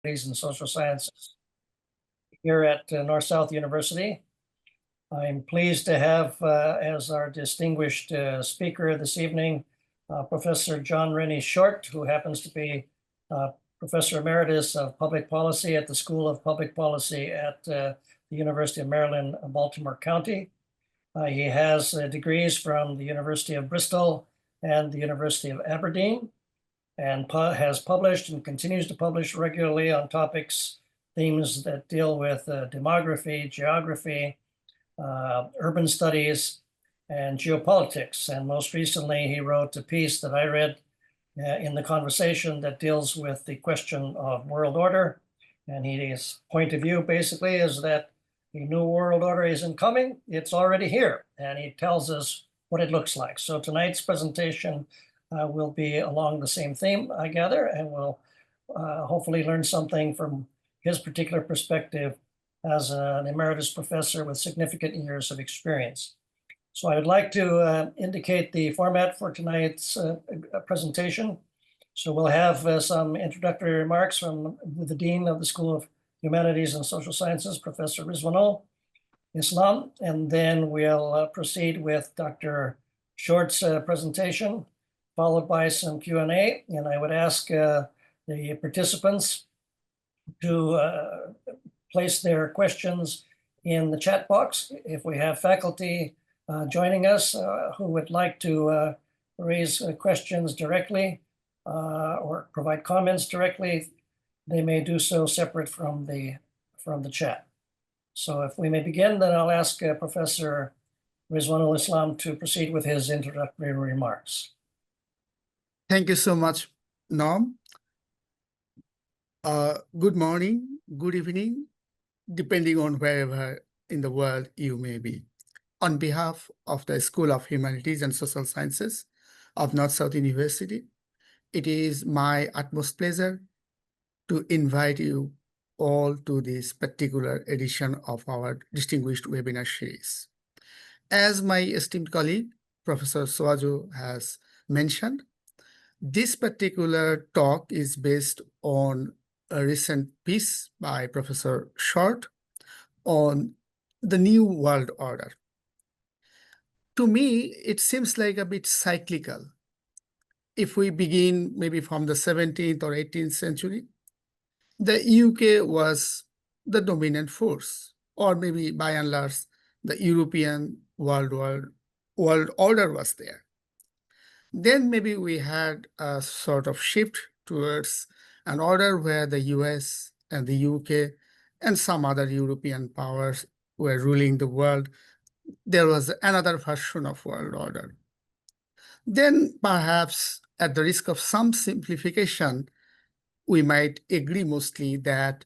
and Social Sciences here at North-South University. I'm pleased to have as our distinguished speaker this evening, Professor John Rennie Short, who happens to be Professor Emeritus of Public Policy at the School of Public Policy at the University of Maryland, Baltimore County. He has degrees from the University of Bristol and the University of Aberdeen, and has published and continues to publish regularly on themes that deal with demography, geography, urban studies, and geopolitics. And most recently, he wrote a piece that I read in the conversation that deals with the question of world order. And his point of view basically is that the new world order isn't coming, it's already here. And he tells us what it looks like. So tonight's presentation will be along the same theme, I gather, and we'll hopefully learn something from his particular perspective as an emeritus professor with significant years of experience. So I would like to indicate the format for tonight's presentation. So we'll have some introductory remarks from the Dean of the School of Humanities and Social Sciences, Professor Rizwanul Islam, and then we'll proceed with Dr. Short's presentation, followed by some Q&A. And I would ask the participants to place their questions in the chat box. If we have faculty joining us who would like to raise questions directly or provide comments directly, they may do so separate from the chat. So if we may begin, then I'll ask Professor Rizwanul Islam to proceed with his introductory remarks. Thank you so much, Norm. Good morning, good evening, depending on wherever in the world you may be. On behalf of the School of Humanities and Social Sciences of North-South University, it is my utmost pleasure to invite you all to this particular edition of our distinguished webinar series. As my esteemed colleague, Professor Soajo has mentioned, this particular talk is based on a recent piece by Professor Short on the New World Order. To me, it seems like a bit cyclical. If we begin maybe from the 17th or 18th century, the UK was the dominant force, or maybe by and large, the European world order was there. Then maybe we had a sort of shift towards an order where the US and the UK and some other European powers were ruling the world. There was another version of world order. Then perhaps at the risk of some simplification, we might agree mostly that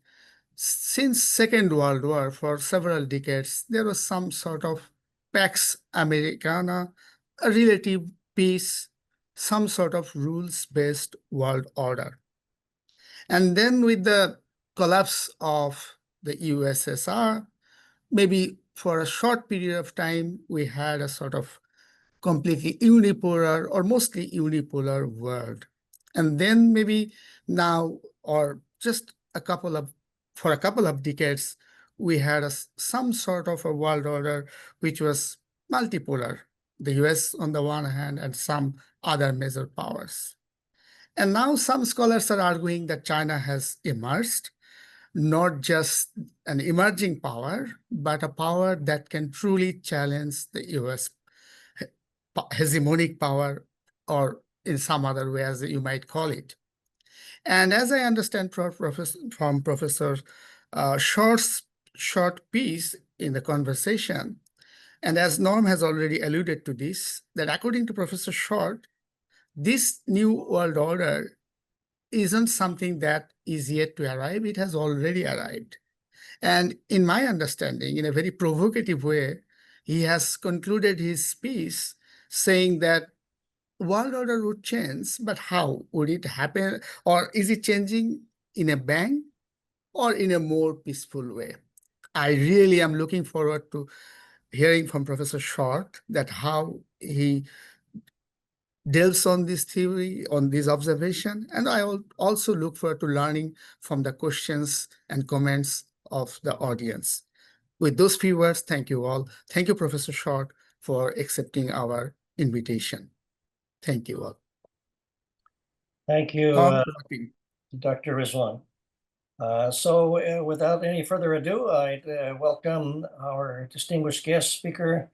since Second World War, for several decades, there was some sort of Pax Americana, a relative peace, some sort of rules-based world order. And then with the collapse of the USSR, maybe for a short period of time, we had a sort of completely unipolar or mostly unipolar world. And then maybe now, or just for a couple of decades, we had some sort of a world order which was multipolar, the US on the one hand and some other major powers. And now some scholars are arguing that China has emerged, not just an emerging power, but a power that can truly challenge the US hegemonic power, or in some other way, as you might call it. And as I understand from Professor Short's short piece in the conversation, and as Norm has already alluded to this, that according to Professor Short, this new world order isn't something that is yet to arrive, it has already arrived. And in my understanding, in a very provocative way, he has concluded his piece saying that world order would change, but how would it happen? Or is it changing in a bang or in a more peaceful way? I really am looking forward to hearing from Professor Short that how he delves on this theory, on this observation, and I also look forward to learning from the questions and comments of the audience. With those few words, thank you all. Thank you, Professor Short, for accepting our invitation. Thank you all. Thank you, Dr. Rizwan. So without any further ado, I'd welcome our distinguished guest speaker,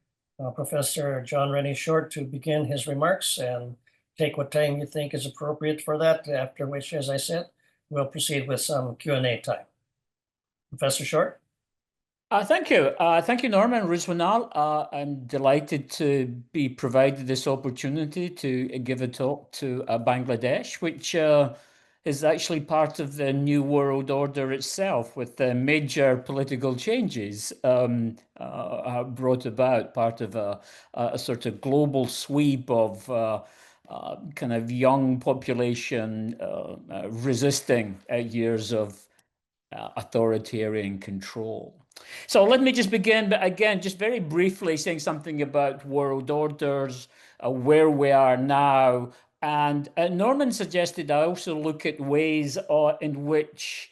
Professor John Rennie Short, to begin his remarks, and take what time you think is appropriate for that, after which, as I said, we'll proceed with some Q&A time. Professor Short? Thank you. Thank you, Norman Rizwanal. I'm delighted to be provided this opportunity to give a talk to Bangladesh, which is actually part of the New World Order itself, with the major political changes brought about, part of a sort of global sweep of kind of young population resisting years of authoritarian control. So let me just begin, but again, just very briefly saying something about world orders, where we are now. And Norman suggested I also look at ways in which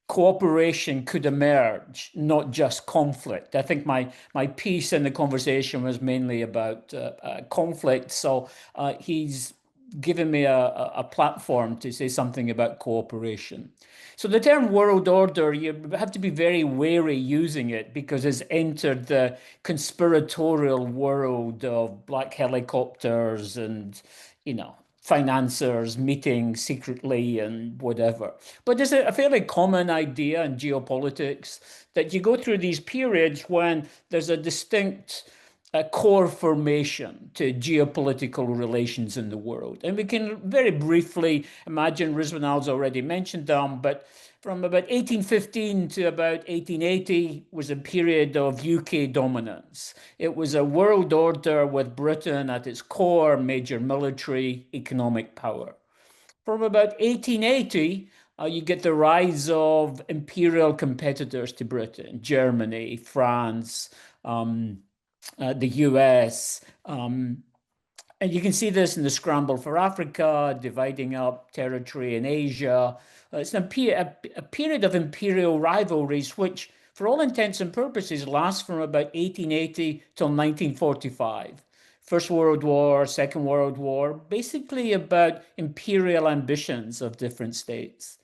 cooperation could emerge, not just conflict. I think my piece in the conversation was mainly about conflict. So he's given me a platform to say something about cooperation. So the term world order, you have to be very wary using it, because it's entered the conspiratorial world of black helicopters and, financiers meeting secretly and whatever. But there's a fairly common idea in geopolitics that you go through these periods when there's a distinct core formation to geopolitical relations in the world. And we can very briefly imagine, Rizwanal's already mentioned them, but from about 1815 to about 1880 was a period of UK dominance. It was a world order with Britain at its core, major military, economic power. From about 1880, you get the rise of imperial competitors to Britain: Germany, France, the US. And you can see this in the scramble for Africa, dividing up territory in Asia. It's a period of imperial rivalries, which, for all intents and purposes, lasts from about 1880 till 1945. First World War, Second World War, basically about imperial ambitions of different states.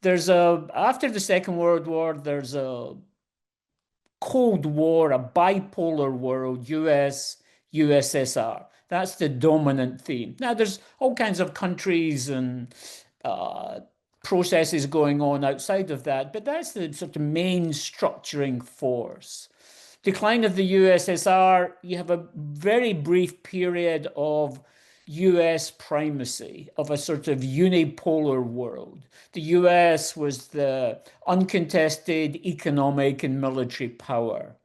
After the Second World War, there's a Cold War, a bipolar world, US, USSR. That's the dominant theme. Now, there's all kinds of countries and processes going on outside of that, but that's the sort of main structuring force. Decline of the USSR, you have a very brief period of US primacy, of a sort of unipolar world. The US was the uncontested economic and military power.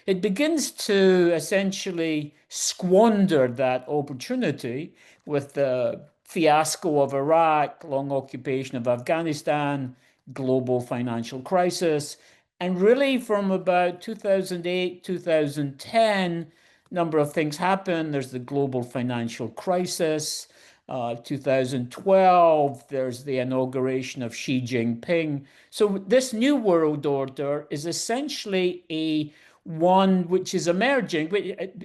It begins to essentially squander that opportunity with the fiasco of Iraq, long occupation of Afghanistan, global financial crisis. And really from about 2008, 2010, number of things happen. There's the global financial crisis. 2012, there's the inauguration of Xi Jinping. So this new world order is essentially one which is emerging,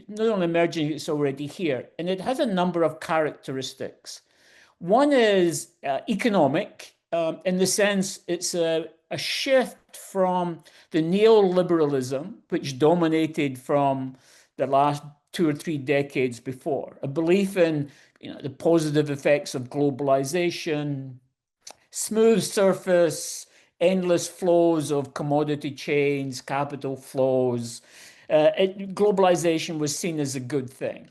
not only emerging, it's already here. And it has a number of characteristics. One is economic, in the sense it's a shift from the neoliberalism, which dominated from the last 2 or 3 decades before, a belief in the positive effects of globalization, smooth surface, endless flows of commodity chains, capital flows. Globalization was seen as a good thing.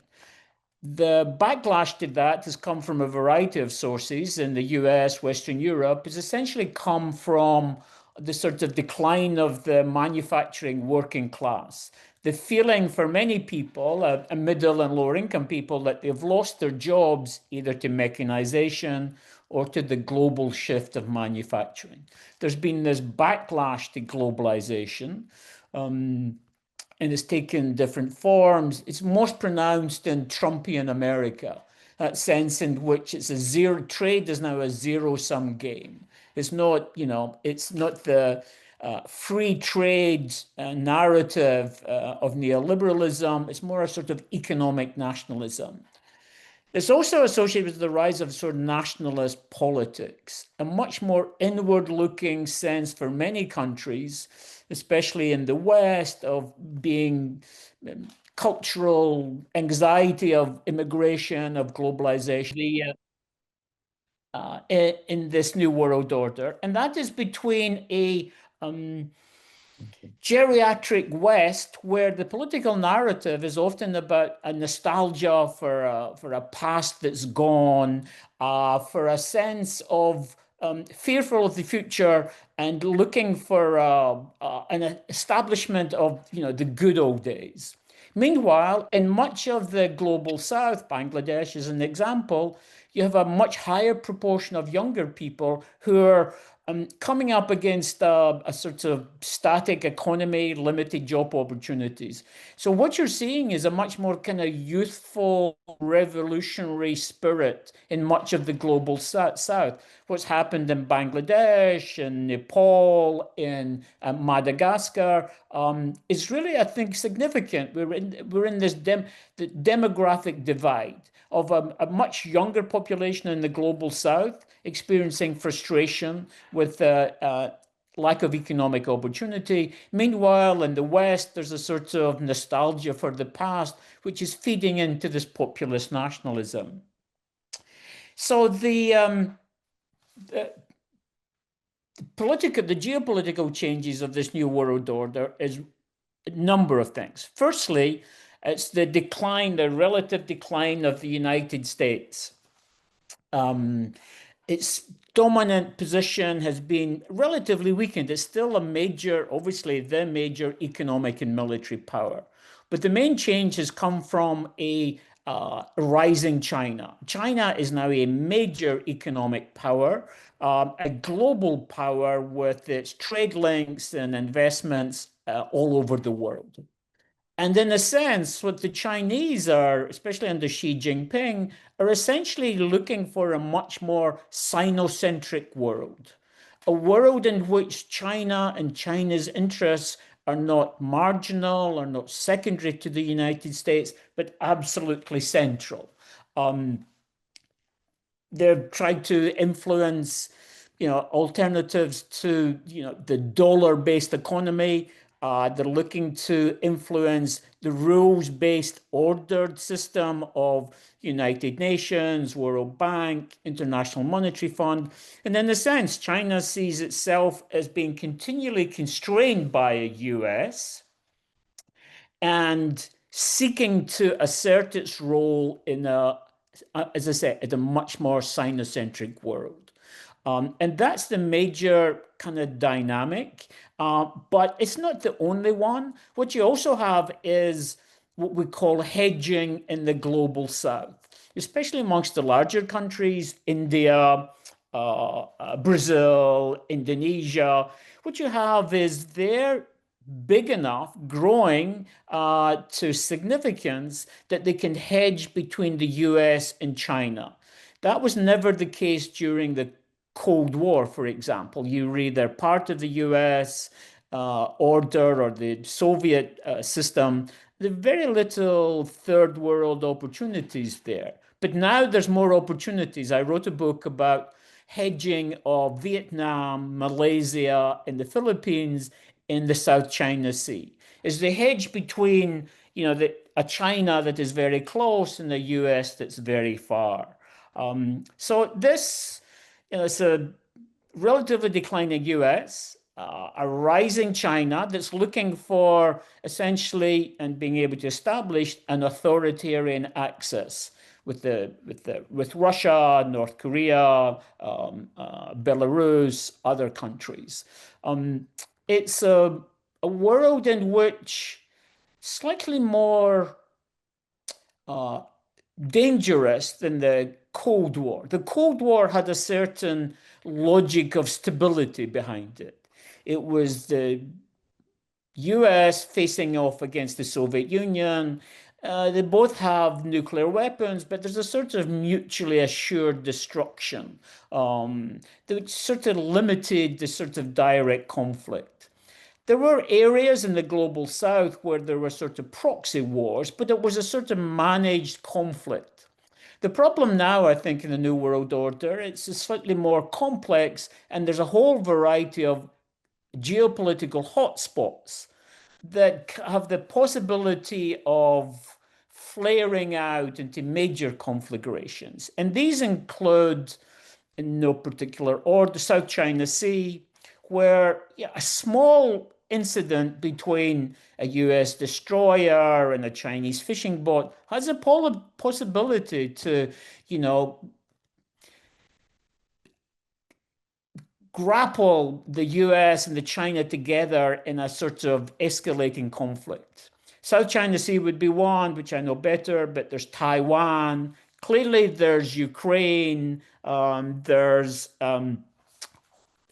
The backlash to that has come from a variety of sources in the US, Western Europe. Has essentially come from the sort of decline of the manufacturing working class. The feeling for many people, a middle and lower income people, that they've lost their jobs either to mechanization or to the global shift of manufacturing. There's been this backlash to globalization. And it's taken different forms. It's most pronounced in Trumpian America. that sense in which it's a zero, trade is now a zero-sum game. It's not, it's not the free trade narrative of neoliberalism. It's more a sort of economic nationalism. It's also associated with the rise of sort of nationalist politics, a much more inward-looking sense for many countries, especially in the West, of being cultural anxiety of immigration, of globalization in this new world order. And that is between a geriatric West, where the political narrative is often about a nostalgia for a past that's gone, for a sense of fearful of the future and looking for an establishment of the good old days. Meanwhile, in much of the global South, Bangladesh is an example, you have a much higher proportion of younger people who are coming up against a sort of static economy, limited job opportunities. So what you're seeing is a much more kind of youthful, revolutionary spirit in much of the global South. What's happened in Bangladesh, in Nepal, in Madagascar is really, I think, significant. We're in this the demographic divide of a much younger population in the global South experiencing frustration with lack of economic opportunity. Meanwhile, in the West, there's a sort of nostalgia for the past, which is feeding into this populist nationalism. So the geopolitical changes of this new world order is a number of things. Firstly, it's the decline, the relative decline of the United States. Its dominant position has been relatively weakened. It's still a major, obviously the major economic and military power. But the main change has come from a rising China. China is now a major economic power, a global power with its trade links and investments all over the world. And in a sense, what the Chinese are, especially under Xi Jinping, are essentially looking for a much more Sinocentric world, a world in which China and China's interests are not marginal or not secondary to the United States, but absolutely central. They've tried to influence, alternatives to, the dollar-based economy. They're looking to influence the rules-based ordered system of United Nations, World Bank, International Monetary Fund. And in a sense, China sees itself as being continually constrained by a US and seeking to assert its role in as I said, in a much more Sinocentric world. And that's the major kind of dynamic, but it's not the only one. What you also have is what we call hedging in the global South, especially amongst the larger countries, India, Brazil, Indonesia. What you have is they're big enough, growing to significance that they can hedge between the US and China. That was never the case during the Cold War, for example. You were either part of the US order or the Soviet system. There are very little third world opportunities there. But now there's more opportunities. I wrote a book about hedging of Vietnam, Malaysia, and the Philippines in the South China Sea. Is the hedge between, a China that is very close and a US that's very far. So this, it's a relatively declining US, a rising China that's looking for essentially and being able to establish an authoritarian axis with Russia, North Korea, Belarus, other countries. It's a world in which slightly more dangerous than the Cold War. The Cold War had a certain logic of stability behind it. It was the US facing off against the Soviet Union, They both have nuclear weapons, but there's a sort of mutually assured destruction that sort of limited the sort of direct conflict. There were areas in the global south where there were sort of proxy wars, but it was a sort of managed conflict. The problem now, I think, in the New World Order, it's slightly more complex, and there's a whole variety of geopolitical hotspots that have the possibility of flaring out into major conflagrations. And these include, in no particular order, the South China Sea, where a small incident between a US destroyer and a Chinese fishing boat has a possibility to, grapple the US and the China together in a sort of escalating conflict. South China Sea would be one, which I know better, but there's Taiwan. Clearly, there's Ukraine. There's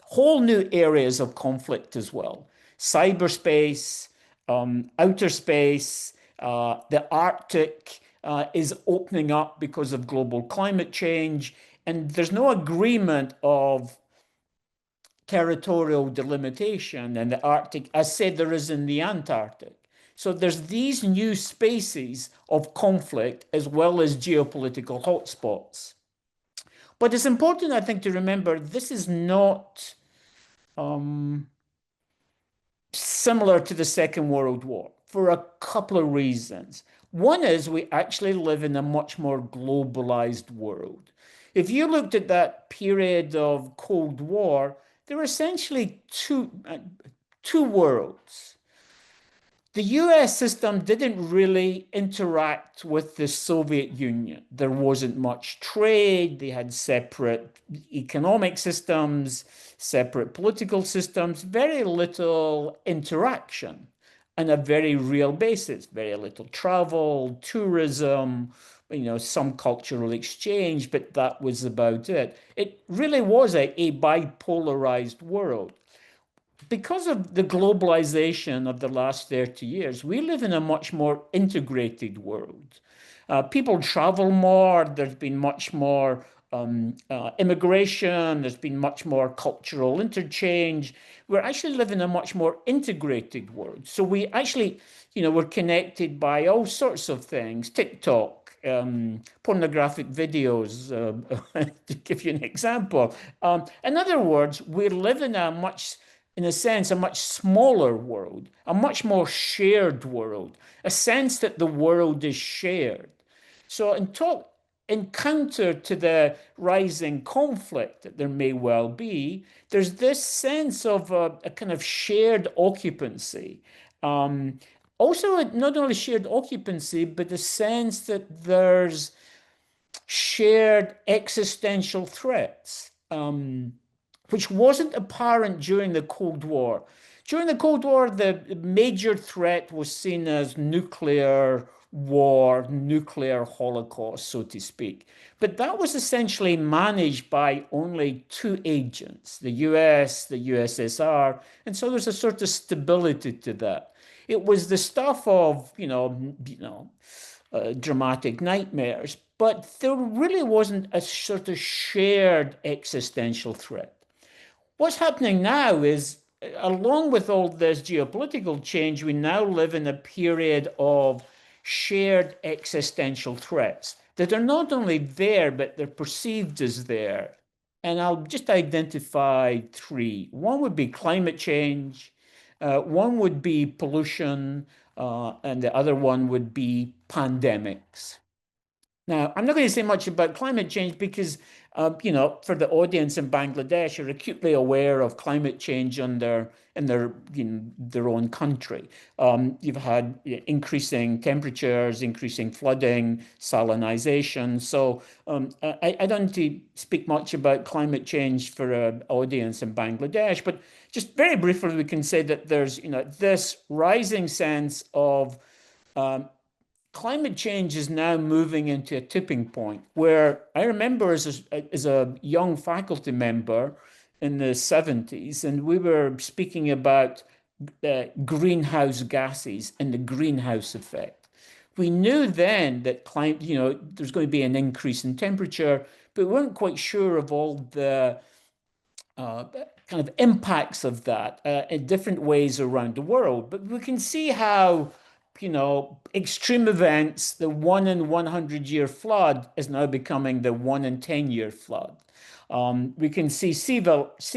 whole new areas of conflict as well. Cyberspace, outer space, the Arctic is opening up because of global climate change. And there's no agreement of territorial delimitation in the Arctic, as said there is in the Antarctic. So there's these new spaces of conflict as well as geopolitical hotspots. But it's important, I think, to remember this is not similar to the Second World War for a couple of reasons. One is we actually live in a much more globalized world. If you looked at that period of Cold War, there were essentially two worlds. The US system didn't really interact with the Soviet Union. There wasn't much trade. They had separate economic systems, separate political systems, very little interaction on a very real basis, very little travel, tourism, some cultural exchange, but that was about it. It really was a bipolarized world. Because of the globalization of the last 30 years, we live in a much more integrated world. People travel more, there's been much more immigration, there's been much more cultural interchange. We're actually living in a much more integrated world. So we actually, we're connected by all sorts of things, TikTok, pornographic videos, to give you an example. In other words, we live in in a sense, a much smaller world, a much more shared world, a sense that the world is shared. So in counter to the rising conflict that there may well be, there's this sense of a kind of shared occupancy. Also, not only shared occupancy, but the sense that there's shared existential threats, which wasn't apparent during the Cold War. During the Cold War, the major threat was seen as nuclear war, nuclear holocaust, so to speak. But that was essentially managed by only two agents, the US, the USSR, and so there's a sort of stability to that. It was the stuff of, dramatic nightmares, but there really wasn't a sort of shared existential threat. What's happening now is, along with all this geopolitical change, we now live in a period of shared existential threats that are not only there, but they're perceived as there. And I'll just identify three. One would be climate change, one would be pollution, and the other one would be pandemics. Now, I'm not going to say much about climate change because, for the audience in Bangladesh, are acutely aware of climate change in their own country. You've had increasing temperatures, increasing flooding, salinization. So I don't need to speak much about climate change for an audience in Bangladesh, but just very briefly, we can say that there's this rising sense of climate change is now moving into a tipping point where I remember as a young faculty member in the 70s, and we were speaking about greenhouse gases and the greenhouse effect. We knew then that there's going to be an increase in temperature, but we weren't quite sure of all the kind of impacts of that in different ways around the world. But we can see how, extreme events, the 1 in 100-year flood is now becoming the 1 in 10-year flood. We can see sea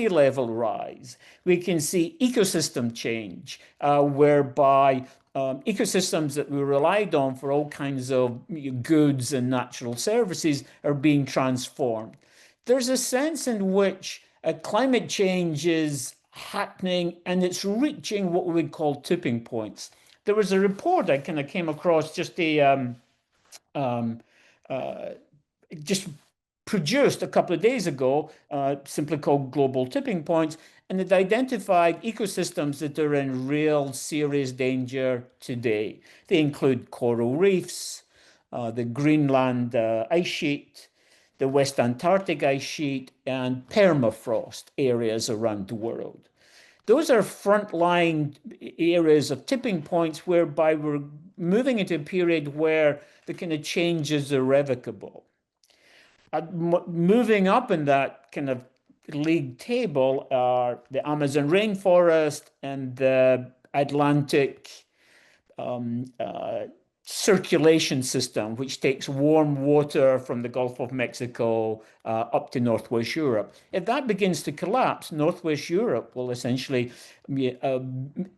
level rise. We can see ecosystem change, whereby ecosystems that we relied on for all kinds of goods and natural services are being transformed. There's a sense in which climate change is happening and it's reaching what we would call tipping points. There was a report I kind of came across just produced a couple of days ago, simply called Global Tipping Points, and it identified ecosystems that are in real serious danger today. They include coral reefs, the Greenland ice sheet, the West Antarctic ice sheet, and permafrost areas around the world. Those are frontline areas of tipping points whereby we're moving into a period where the kind of change is irrevocable. Moving up in that kind of league table are the Amazon rainforest and the Atlantic circulation system, which takes warm water from the Gulf of Mexico up to Northwest Europe. If that begins to collapse, Northwest Europe will essentially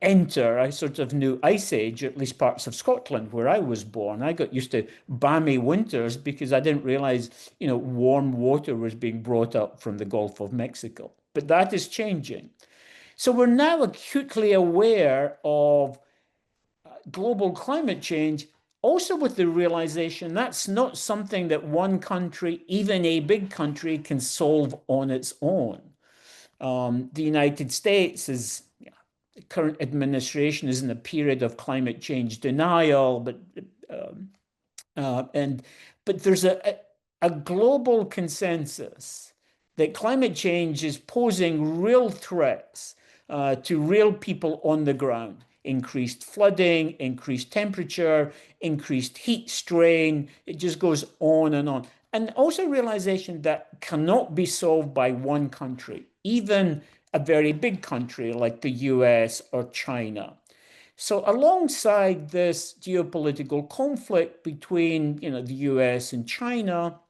enter a sort of new ice age, at least parts of Scotland where I was born. I got used to balmy winters because I didn't realize, warm water was being brought up from the Gulf of Mexico. But that is changing. So we're now acutely aware of global climate change, also with the realization that's not something that one country, even a big country, can solve on its own. The United States the current administration is in a period of climate change denial, but there's a global consensus that climate change is posing real threats to real people on the ground. Increased flooding, increased temperature, increased heat strain. It just goes on. And also realization that cannot be solved by one country, even a very big country like the US or China. So alongside this geopolitical conflict between, the US and China,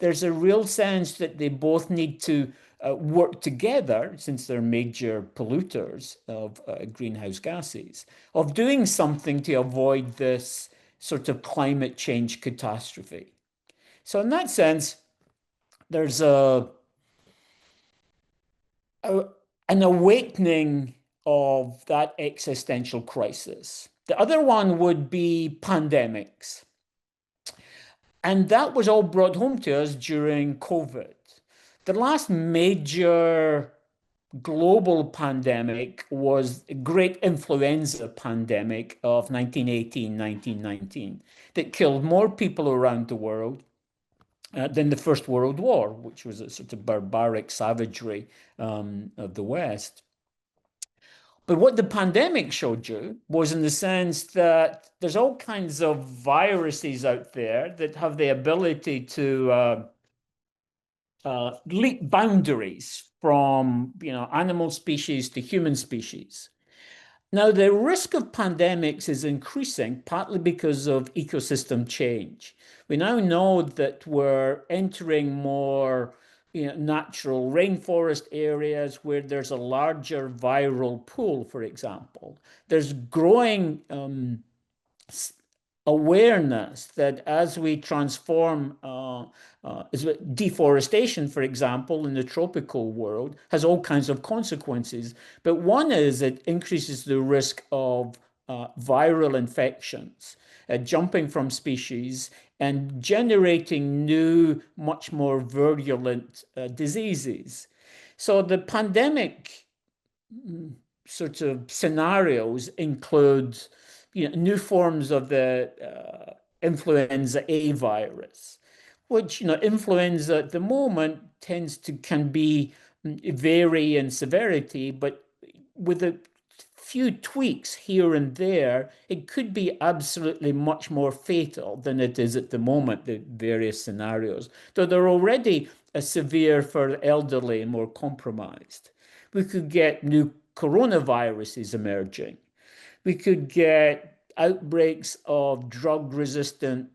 there's a real sense that they both need to work together, since they're major polluters of greenhouse gases, of doing something to avoid this sort of climate change catastrophe. So in that sense, there's an awakening of that existential crisis. The other one would be pandemics. And that was all brought home to us during COVID. The last major global pandemic was the great influenza pandemic of 1918, 1919, that killed more people around the world than the First World War, which was a sort of barbaric savagery of the West. But what the pandemic showed you was in the sense that there's all kinds of viruses out there that have the ability to leap boundaries from animal species to human species. Now, the risk of pandemics is increasing partly because of ecosystem change. We now know that we're entering more natural rainforest areas where there's a larger viral pool, for example. There's growing awareness that as we transform, deforestation, for example, in the tropical world has all kinds of consequences. But one is it increases the risk of viral infections, jumping from species and generating new, much more virulent diseases. So the pandemic sort of scenarios include new forms of the influenza A virus, which, influenza at the moment can vary in severity, but with few tweaks here and there, it could be absolutely much more fatal than it is at the moment, the various scenarios. Though they're already severe for elderly and more compromised. We could get new coronaviruses emerging. We could get outbreaks of drug-resistant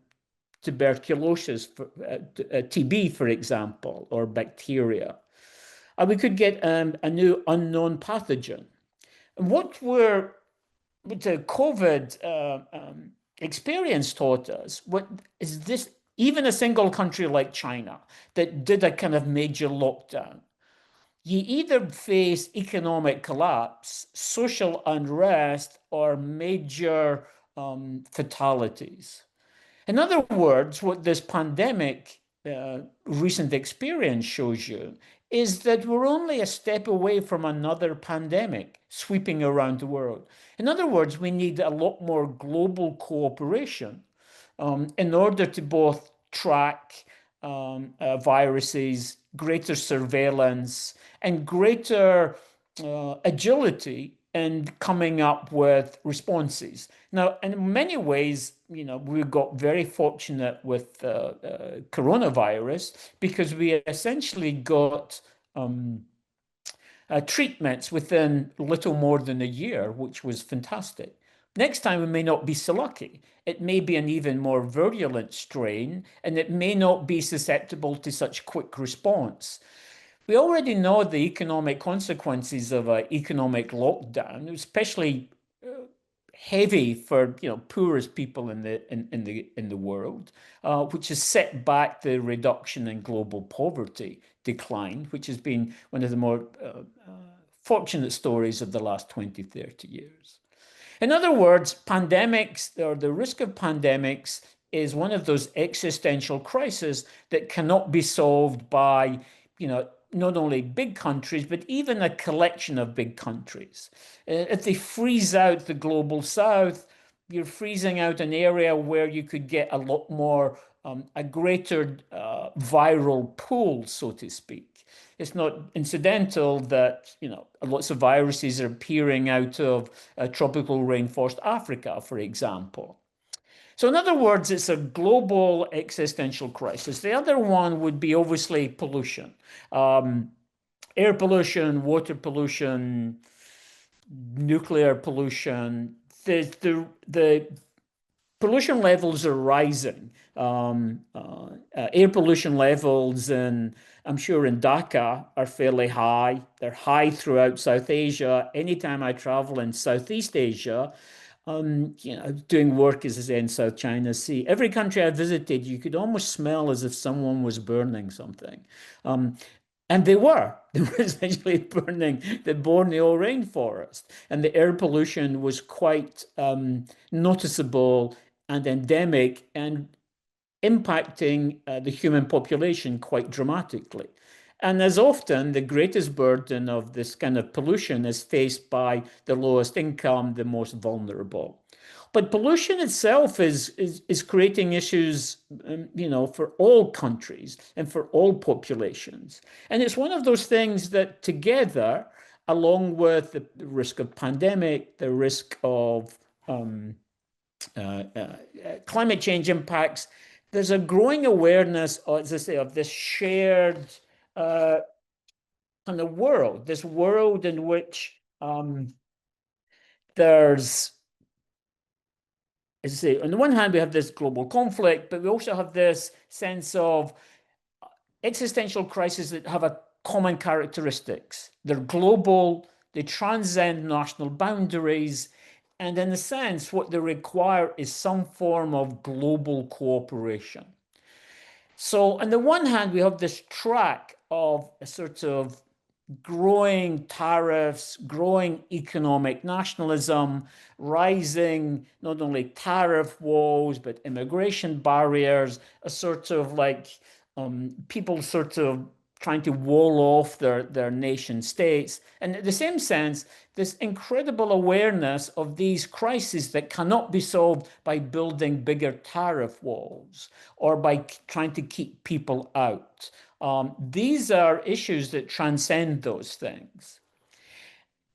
tuberculosis, TB, for example, or bacteria. We could get a new unknown pathogen. And what the COVID experience taught us, what is this, even a single country like China that did a kind of major lockdown, you either face economic collapse, social unrest, or major fatalities. In other words, what this pandemic recent experience shows you is that we're only a step away from another pandemic sweeping around the world. In other words, we need a lot more global cooperation in order to both track viruses, greater surveillance, and greater agility in coming up with responses. Now, in many ways, you know, we got very fortunate with coronavirus because we essentially got treatments within little more than a year, which was fantastic. Next time, we may not be so lucky. It may be an even more virulent strain, and it may not be susceptible to such quick response. We already know the economic consequences of an economic lockdown, especially heavy for poorest people in the world, which has set back the reduction in global poverty decline, which has been one of the more fortunate stories of the last 20, 30 years. In other words, pandemics, or the risk of pandemics, is one of those existential crises that cannot be solved by, not only big countries, but even a collection of big countries. If they freeze out the global south, you're freezing out an area where you could get a lot more, a greater viral pool, so to speak. It's not incidental that, lots of viruses are appearing out of tropical rainforest Africa, for example. So in other words, it's a global existential crisis. The other one would be obviously pollution. Air pollution, water pollution, nuclear pollution. The pollution levels are rising. Air pollution levels I'm sure in Dhaka are fairly high. They're high throughout South Asia. Anytime I travel in Southeast Asia, doing work, as I say, in South China Sea, every country I visited, you could almost smell as if someone was burning something. And they were essentially burning the Borneo rainforest. And the air pollution was quite noticeable and endemic and impacting the human population quite dramatically. And as often, the greatest burden of this kind of pollution is faced by the lowest income, the most vulnerable. But pollution itself is creating issues, for all countries and for all populations. And it's one of those things that together, along with the risk of pandemic, the risk of climate change impacts, there's a growing awareness, as I say, of this shared kind of world, this world in which there's, as I say, on the one hand, we have this global conflict, but we also have this sense of existential crises that have a common characteristics. They're global, they transcend national boundaries, and in a sense, what they require is some form of global cooperation. So on the one hand, we have this track of a sort of growing tariffs, growing economic nationalism, rising not only tariff walls, but immigration barriers, a sort of like people sort of trying to wall off their nation states. And in the same sense, this incredible awareness of these crises that cannot be solved by building bigger tariff walls or by trying to keep people out. These are issues that transcend those things.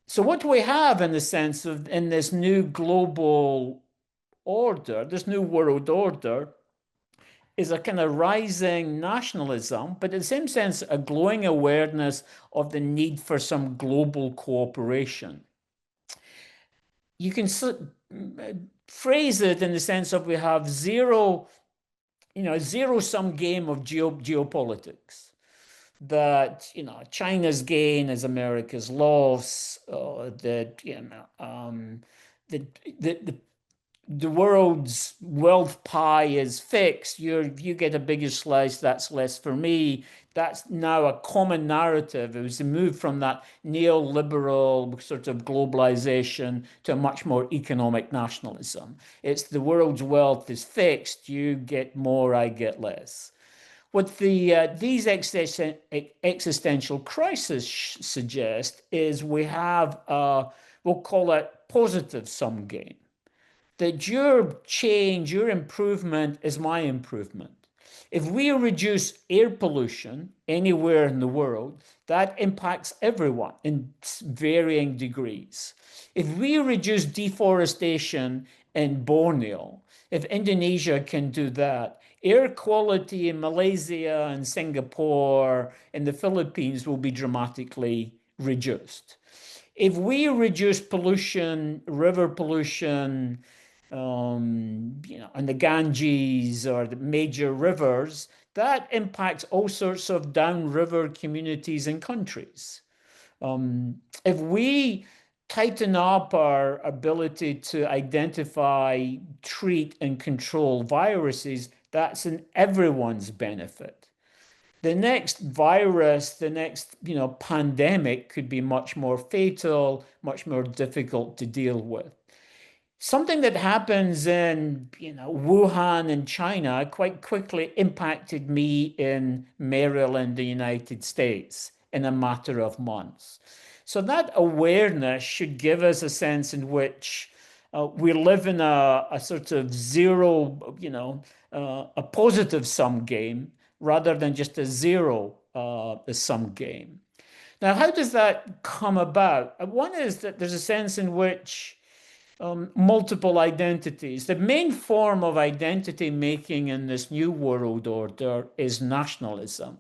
So what do we have in the sense of in this new global order, this new world order, is a kind of rising nationalism, but in the same sense, a growing awareness of the need for some global cooperation. You can phrase it in the sense of we have zero, zero-sum game of geopolitics. That China's gain is America's loss. That the world's wealth pie is fixed. You get a bigger slice, that's less for me. That's now a common narrative. It was a move from that neoliberal sort of globalization to a much more economic nationalism. It's the world's wealth is fixed. You get more, I get less. What these existential crises suggest is we have we'll call it positive sum game. That your change, your improvement is my improvement. If we reduce air pollution anywhere in the world, that impacts everyone in varying degrees. If we reduce deforestation in Borneo, if Indonesia can do that, air quality in Malaysia and Singapore and the Philippines will be dramatically reduced. If we reduce pollution, river pollution, and the Ganges or the major rivers, that impacts all sorts of downriver communities and countries. If we tighten up our ability to identify, treat, and control viruses, that's in everyone's benefit. The next virus, the next pandemic could be much more fatal, much more difficult to deal with. Something that happens in Wuhan in China quite quickly impacted me in Maryland, the United States, in a matter of months. So that awareness should give us a sense in which we live in a sort of zero, a positive sum game rather than just a zero sum game. Now, how does that come about? One is that there's a sense in which multiple identities. The main form of identity making in this new world order is nationalism,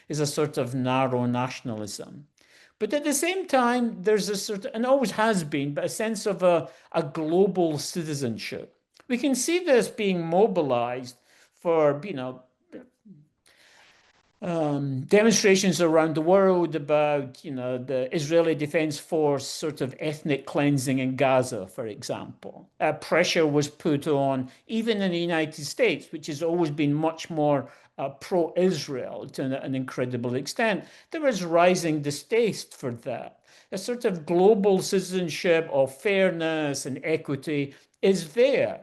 is a sort of narrow nationalism. But at the same time, there's a sort of, and always has been, but a sense of a global citizenship. We can see this being mobilized for, demonstrations around the world about, the Israeli Defense Force sort of ethnic cleansing in Gaza, for example. Pressure was put on, even in the United States, which has always been much more pro-Israel to an incredible extent. There was rising distaste for that. A sort of global citizenship of fairness and equity is there.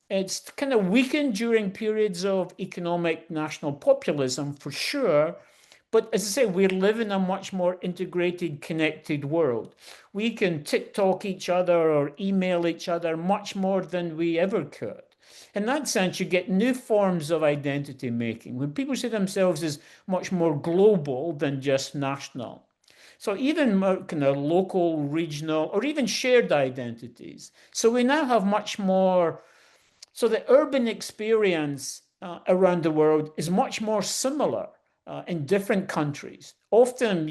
It's kind of weakened during periods of economic national populism, for sure. But as I say, we live in a much more integrated, connected world. We can TikTok each other or email each other much more than we ever could. In that sense, you get new forms of identity making, when people see themselves as much more global than just national. So even more kind of local, regional, or even shared identities. So we now have much more. So the urban experience around the world is much more similar in different countries. Often,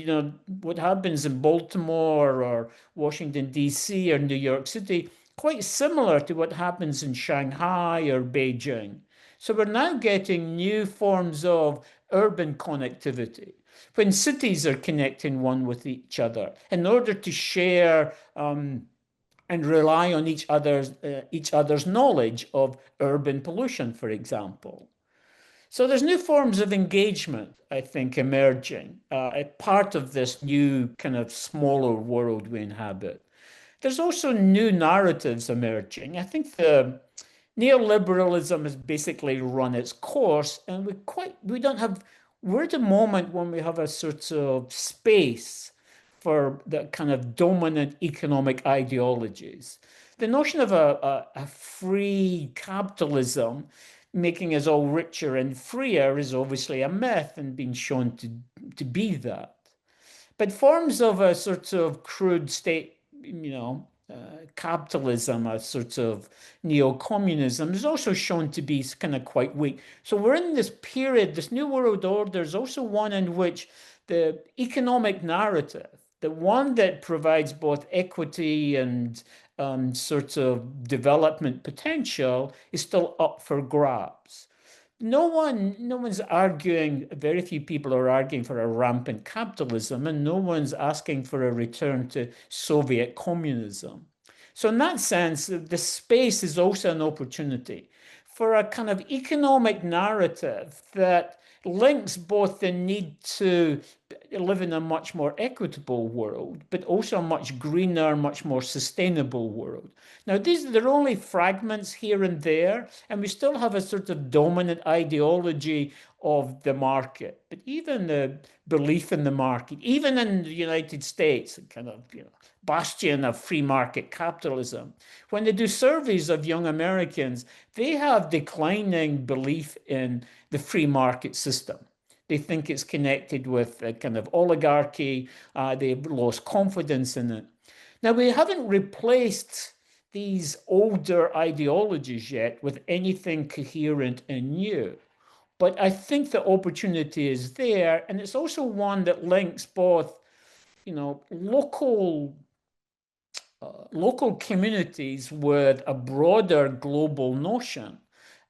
what happens in Baltimore or Washington, D.C. or New York City, quite similar to what happens in Shanghai or Beijing. So we're now getting new forms of urban connectivity. When cities are connecting one with each other in order to share and rely on each other's knowledge of urban pollution, for example. So there's new forms of engagement, I think, emerging, a part of this new kind of smaller world we inhabit. There's also new narratives emerging. I think the neoliberalism has basically run its course, and we're at a moment when we have a sort of space for the kind of dominant economic ideologies. The notion of a free capitalism making us all richer and freer is obviously a myth and been shown to be that. But forms of a sort of crude state capitalism, a sort of neo-communism, is also shown to be kind of quite weak. So we're in this period, this New World Order is also one in which the economic narrative, the one that provides both equity and sort of development potential, is still up for grabs. No one's arguing, very few people are arguing for a rampant capitalism, and no one's asking for a return to Soviet communism. So in that sense, the space is also an opportunity for a kind of economic narrative that links both the need to live in a much more equitable world, but also a much greener, much more sustainable world. Now, they're only fragments here and there, and we still have a sort of dominant ideology of the market. But even the belief in the market, even in the United States, kind of, bastion of free market capitalism, when they do surveys of young Americans, they have declining belief in the free market system. They think it's connected with a kind of oligarchy. They've lost confidence in it. Now, we haven't replaced these older ideologies yet with anything coherent and new. But I think the opportunity is there, and it's also one that links both, local communities with a broader global notion.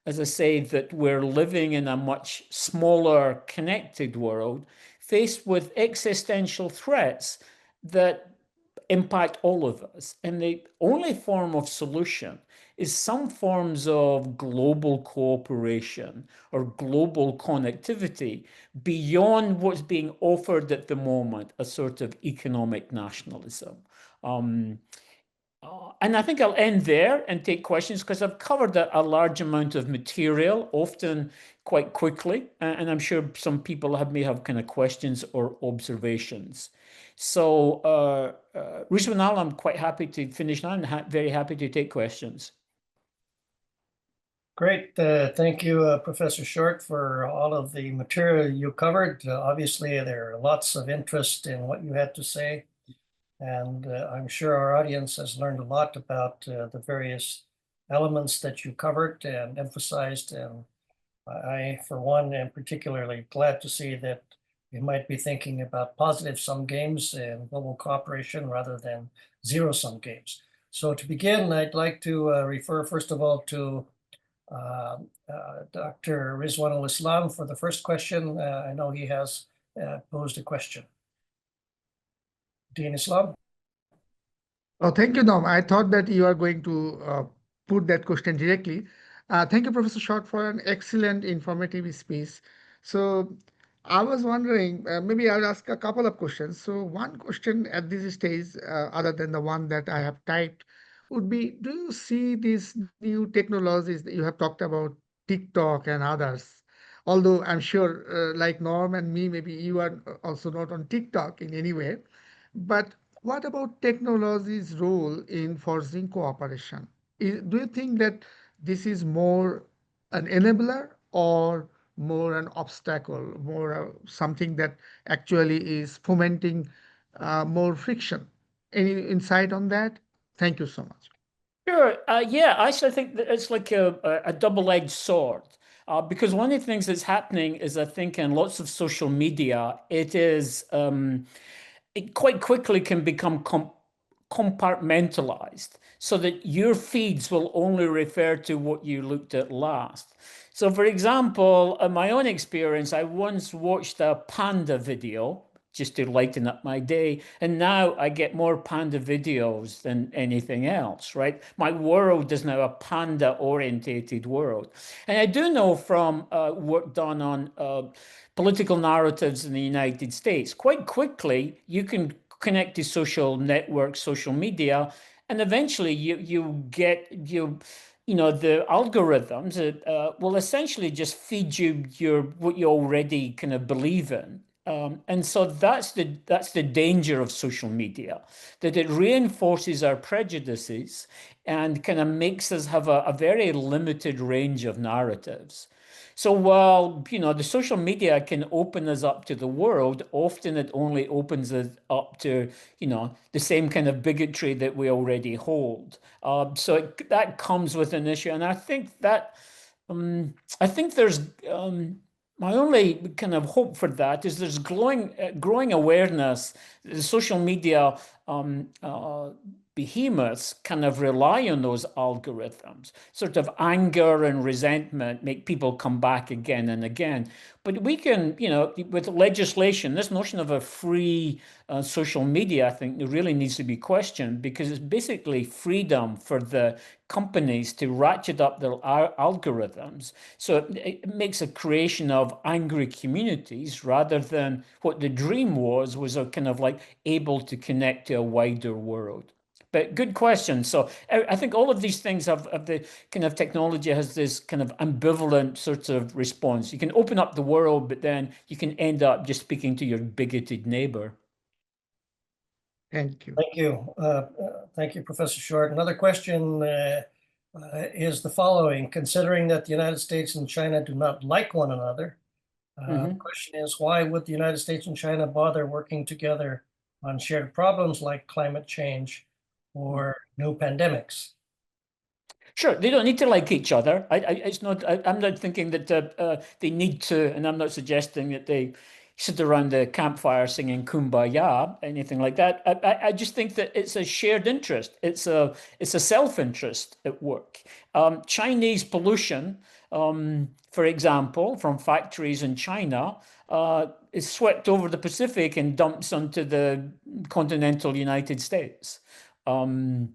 As I say, that we're living in a much smaller, connected world, faced with existential threats that impact all of us. And the only form of solution is some forms of global cooperation or global connectivity beyond what's being offered at the moment, a sort of economic nationalism. And I think I'll end there and take questions, because I've covered a large amount of material, often quite quickly, and I'm sure some people may have kind of questions or observations. So, Rizwanal, I'm quite happy to finish now, and very happy to take questions. Great. Thank you, Professor Short, for all of the material you covered. Obviously, there are lots of interest in what you had to say. And I'm sure our audience has learned a lot about the various elements that you covered and emphasized. And I, for one, am particularly glad to see that we might be thinking about positive-sum games and global cooperation rather than zero-sum games. So to begin, I'd like to refer, first of all, to Dr. Rizwan Islam for the first question. I know he has posed a question. Dean Islam? Oh, thank you, Norm. I thought that you are going to put that question directly. Thank you, Professor Short, for an excellent informative speech. So I was wondering, maybe I'll ask a couple of questions. So one question at this stage, other than the one that I have typed, would be, do you see these new technologies that you have talked about, TikTok and others? Although I'm sure, like Norm and me, maybe you are also not on TikTok in any way. But what about technology's role in forging cooperation? Do you think that this is more an enabler or more an obstacle, more something that actually is fomenting more friction? Any insight on that? Thank you so much. Sure. Yeah, I actually think that it's like a double-edged sword. Because one of the things that's happening is, I think, in lots of social media, it quite quickly can become compartmentalized, so that your feeds will only refer to what you looked at last. So, for example, in my own experience, I once watched a panda video just to lighten up my day, and now I get more panda videos than anything else, right? My world is now a panda-orientated world. And I do know from work done on political narratives in the United States, quite quickly you can connect to social networks, social media, and eventually the algorithms will essentially just feed you what you already kind of believe in. And so that's the danger of social media, that it reinforces our prejudices and kind of makes us have a very limited range of narratives. So while, the social media can open us up to the world, often it only opens us up to, the same kind of bigotry that we already hold. So that comes with an issue. And I think that, I think there's, my only kind of hope for that is there's growing awareness. The social media behemoths kind of rely on those algorithms. Sort of anger and resentment make people come back again and again. But we can, with legislation, this notion of a free social media, I think, really needs to be questioned, because it's basically freedom for the companies to ratchet up their algorithms. So it makes a creation of angry communities rather than what the dream was a kind of like able to connect to a wider world. But good question. So I think all of these things have the kind of technology has this kind of ambivalent sort of response. You can open up the world, but then you can end up just speaking to your bigoted neighbor. Thank you. Thank you. Thank you, Professor Short. Another question is the following. Considering that the United States and China do not like one another, the question is, why would the United States and China bother working together on shared problems like climate change or new pandemics? Sure, they don't need to like each other. I'm not thinking that they need to, and I'm not suggesting that they sit around the campfire singing "Kumbaya," anything like that. I just think that it's a shared interest. It's a self-interest at work. Chinese pollution, for example, from factories in China, is swept over the Pacific and dumps onto the continental United States. We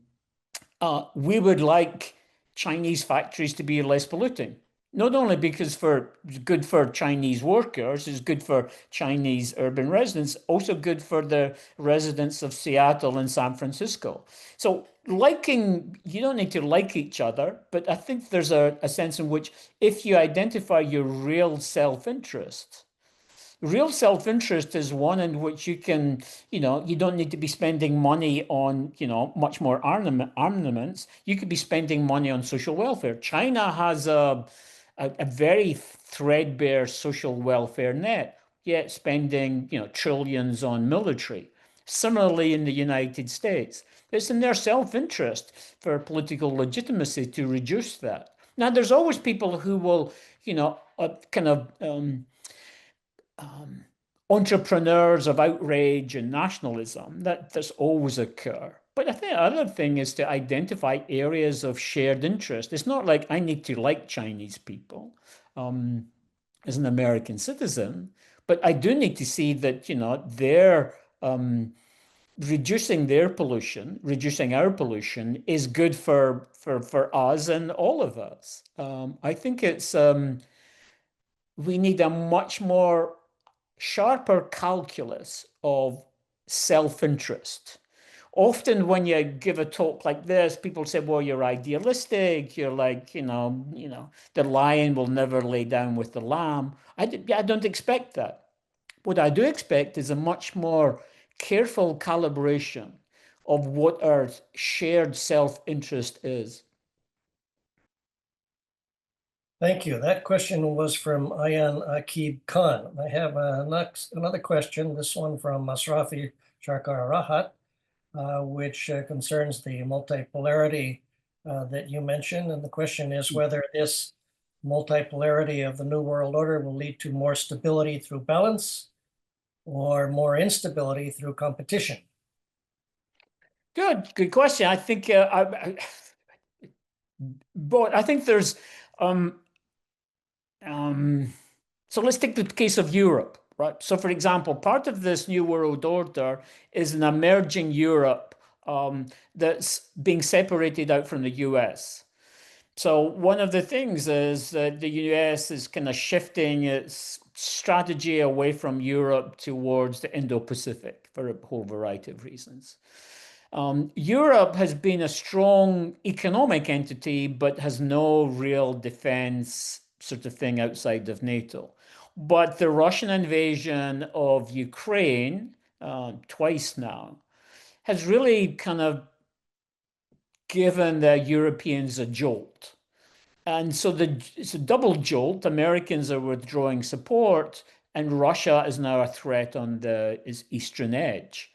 would like Chinese factories to be less polluting, not only because it's good for Chinese workers, it's good for Chinese urban residents, also good for the residents of Seattle and San Francisco. So you don't need to like each other, but I think there's a sense in which if you identify your real self-interest is one in which you can, you don't need to be spending money on, much more armaments. You could be spending money on social welfare. China has a very threadbare social welfare net, yet spending, trillions on military. Similarly, in the United States, it's in their self-interest for political legitimacy to reduce that. Now, there's always people who will, kind of entrepreneurs of outrage and nationalism. That's always occur. But I think the other thing is to identify areas of shared interest. It's not like I need to like Chinese people as an American citizen, but I do need to see that, they're reducing their pollution, reducing our pollution is good for us and all of us. I think it's we need a much more sharper calculus of self-interest. Often when you give a talk like this, people say, well, you're idealistic. You're like, the lion will never lay down with the lamb. I don't expect that. What I do expect is a much more careful calibration of what our shared self-interest is. Thank you. That question was from Ayan Akib Khan. I have another question, this one from Masrafi Sharkar Rahat, which concerns the multipolarity that you mentioned. And the question is whether this multipolarity of the New World Order will lead to more stability through balance or more instability through competition. Good question. I think, but I think there's, so let's take the case of Europe, right? So for example, part of this New World Order is an emerging Europe that's being separated out from the US. So one of the things is that the US is kind of shifting its strategy away from Europe towards the Indo-Pacific for a whole variety of reasons. Europe has been a strong economic entity, but has no real defense sort of thing outside of NATO. But the Russian invasion of Ukraine, twice now, has really kind of given the Europeans a jolt. And so it's a double jolt. Americans are withdrawing support, and Russia is now a threat on the eastern edge.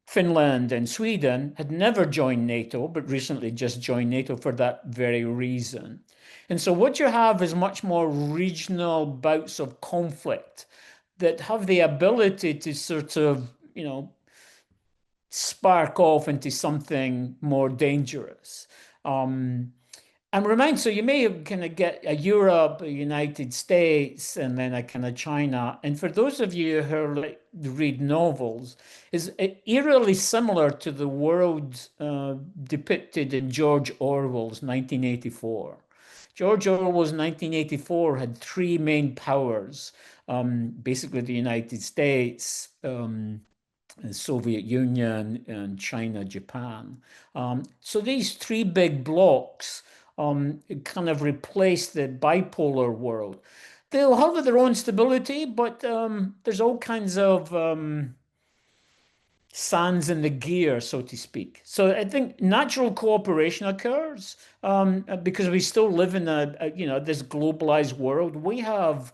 Finland and Sweden had never joined NATO, but recently just joined NATO for that very reason. And so what you have is much more regional bouts of conflict that have the ability to sort of, spark off into something more dangerous. And so you may kind of get a Europe, a United States, and then a kind of China. And for those of you who read novels, is eerily similar to the world depicted in George Orwell's 1984. George Orwell's 1984 had three main powers, basically the United States, the Soviet Union, and China, Japan. So these three big blocks kind of replace the bipolar world. They'll have their own stability, but there's all kinds of sands in the gear, so to speak. So I think natural cooperation occurs because we still live in this globalized world. We have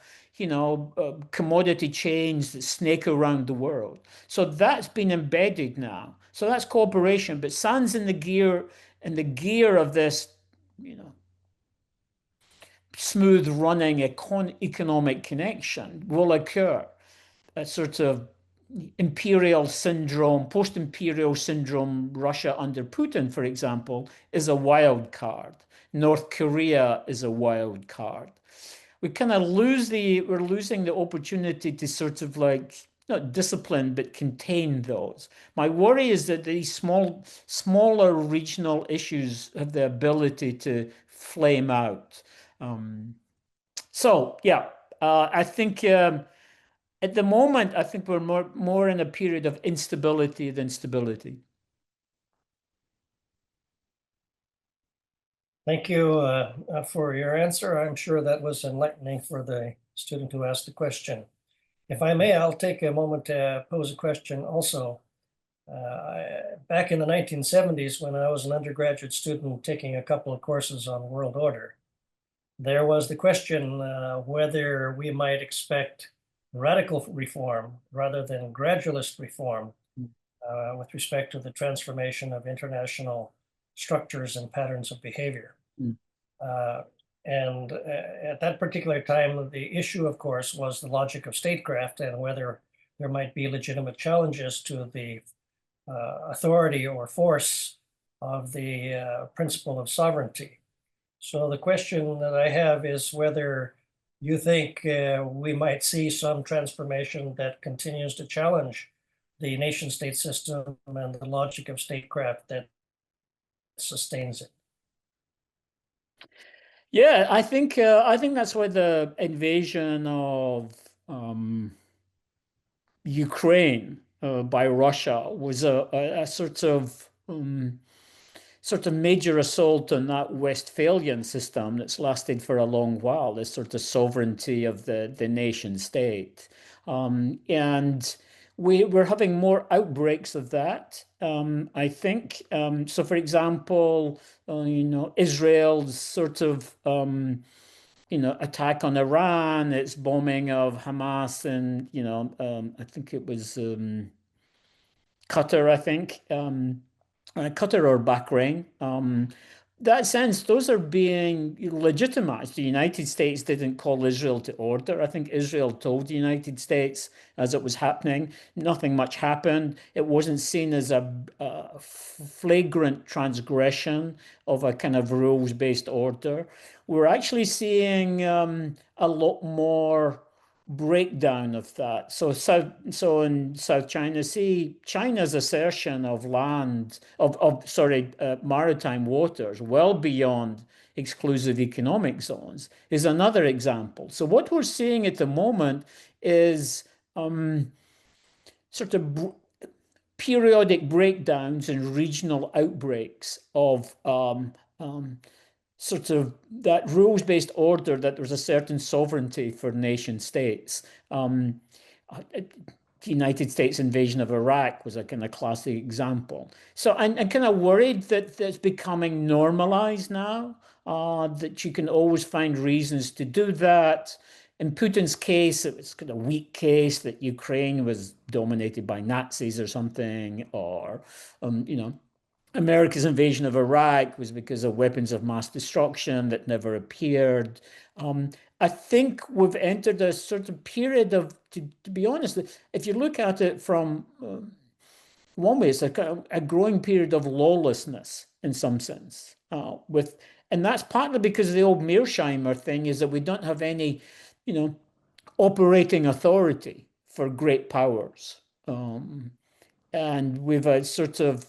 commodity chains that snake around the world. So that's been embedded now. So that's cooperation, but sands in the gear of this, smooth running economic connection will occur. A sort of imperial syndrome, post-imperial syndrome, Russia under Putin, for example, is a wild card. North Korea is a wild card. We kind of we're losing the opportunity to sort of not discipline, but contain those. My worry is that these smaller regional issues have the ability to flame out. I think at the moment, I think we're more in a period of instability than stability. Thank you for your answer. I'm sure that was enlightening for the student who asked the question. If I may, I'll take a moment to pose a question also. Back in the 1970s, when I was an undergraduate student taking a couple of courses on world order, there was the question whether we might expect radical reform rather than gradualist reform with respect to the transformation of international structures and patterns of behavior. And at that particular time, the issue, of course, was the logic of statecraft and whether there might be legitimate challenges to the authority or force of the principle of sovereignty. So the question that I have is whether you think we might see some transformation that continues to challenge the nation state system and the logic of statecraft that sustains it. Yeah, I think that's why the invasion of Ukraine by Russia was a sort of major assault on that Westphalian system that's lasted for a long while, this sort of sovereignty of the nation state. And we're having more outbreaks of that, I think. So, for example, Israel's sort of attack on Iran, its bombing of Hamas, and I think it was Qatar, I think. Qatar or Bahrain. That sense, those are being legitimized. The United States didn't call Israel to order. I think Israel told the United States as it was happening. Nothing much happened. It wasn't seen as a flagrant transgression of a kind of rules-based order. We're actually seeing a lot more breakdown of that. So in South China Sea, China's assertion of maritime waters well beyond exclusive economic zones is another example. So what we're seeing at the moment is sort of periodic breakdowns and regional outbreaks of sort of that rules-based order that there's a certain sovereignty for nation states. the United States invasion of Iraq was a kind of classic example. So I'm kind of worried that that's becoming normalized now, that you can always find reasons to do that. In Putin's case, it was kind of a weak case that Ukraine was dominated by Nazis or something, or, America's invasion of Iraq was because of weapons of mass destruction that never appeared. I think we've entered a certain period of, to be honest, if you look at it from one way, it's a growing period of lawlessness in some sense. And that's partly because of the old Mearsheimer thing, is that we don't have any, operating authority for great powers. And we've a sort of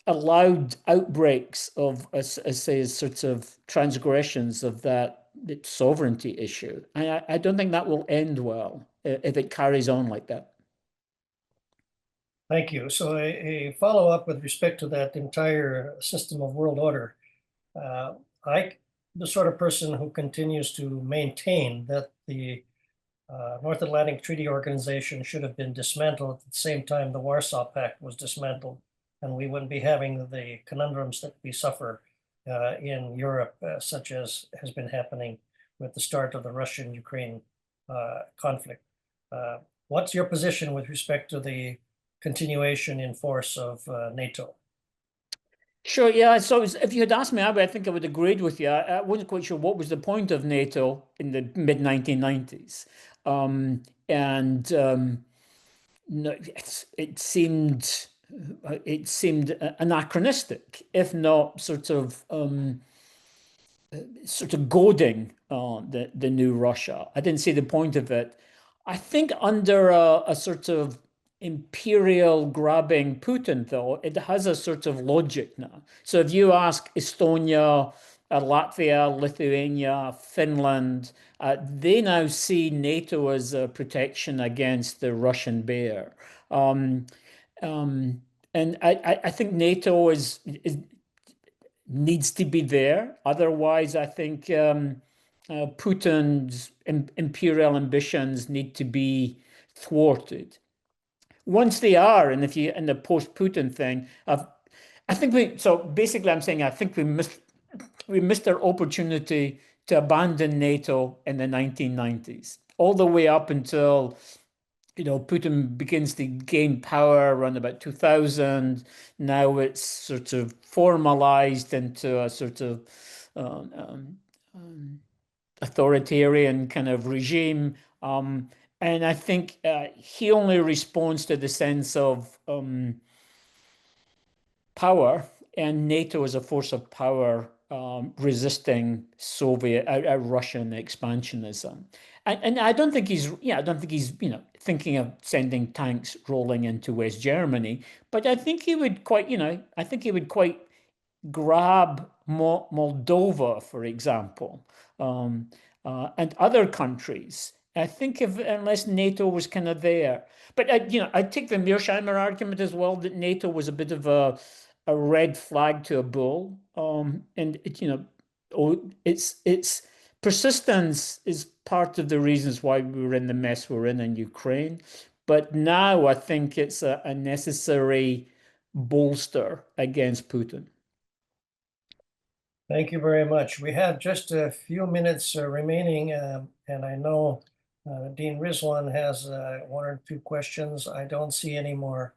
allowed outbreaks of, say, sorts of transgressions of that sovereignty issue. And I don't think that will end well if it carries on like that. Thank you. So a follow-up with respect to that entire system of world order. I'm the sort of person who continues to maintain that the North Atlantic Treaty Organization should have been dismantled at the same time the Warsaw Pact was dismantled, and we wouldn't be having the conundrums that we suffer in Europe, such as has been happening with the start of the Russian-Ukraine conflict. What's your position with respect to the continuation in force of NATO? Sure, yeah. So if you had asked me, I think I would have agreed with you. I wasn't quite sure what was the point of NATO in the mid-1990s. No, it seemed anachronistic, if not sort of goading the new Russia. I didn't see the point of it. I think under a sort of imperial grabbing Putin, though, it has a sort of logic now. So if you ask Estonia, Latvia, Lithuania, Finland, they now see NATO as a protection against the Russian bear. And I think NATO needs to be there. Otherwise, I think Putin's imperial ambitions need to be thwarted. Once they are, and if you in the post-Putin thing, I think I'm saying I think we missed our opportunity to abandon NATO in the 1990s, all the way up until Putin begins to gain power around about 2000. Now it's sort of formalized into a sort of authoritarian kind of regime. And I think he only responds to the sense of power, and NATO as a force of power resisting Russian expansionism. And I don't think he's thinking of sending tanks rolling into West Germany, but I think he would quite grab Moldova, for example, and other countries. I think unless NATO was kind of there, but I take the Mearsheimer argument as well, that NATO was a bit of a red flag to a bull, and its persistence is part of the reasons why we were in the mess we're in Ukraine. But now I think it's a necessary bolster against Putin. Thank you very much. We have just a few minutes remaining, and I know Dean Rizwan has one or two questions. I don't see any more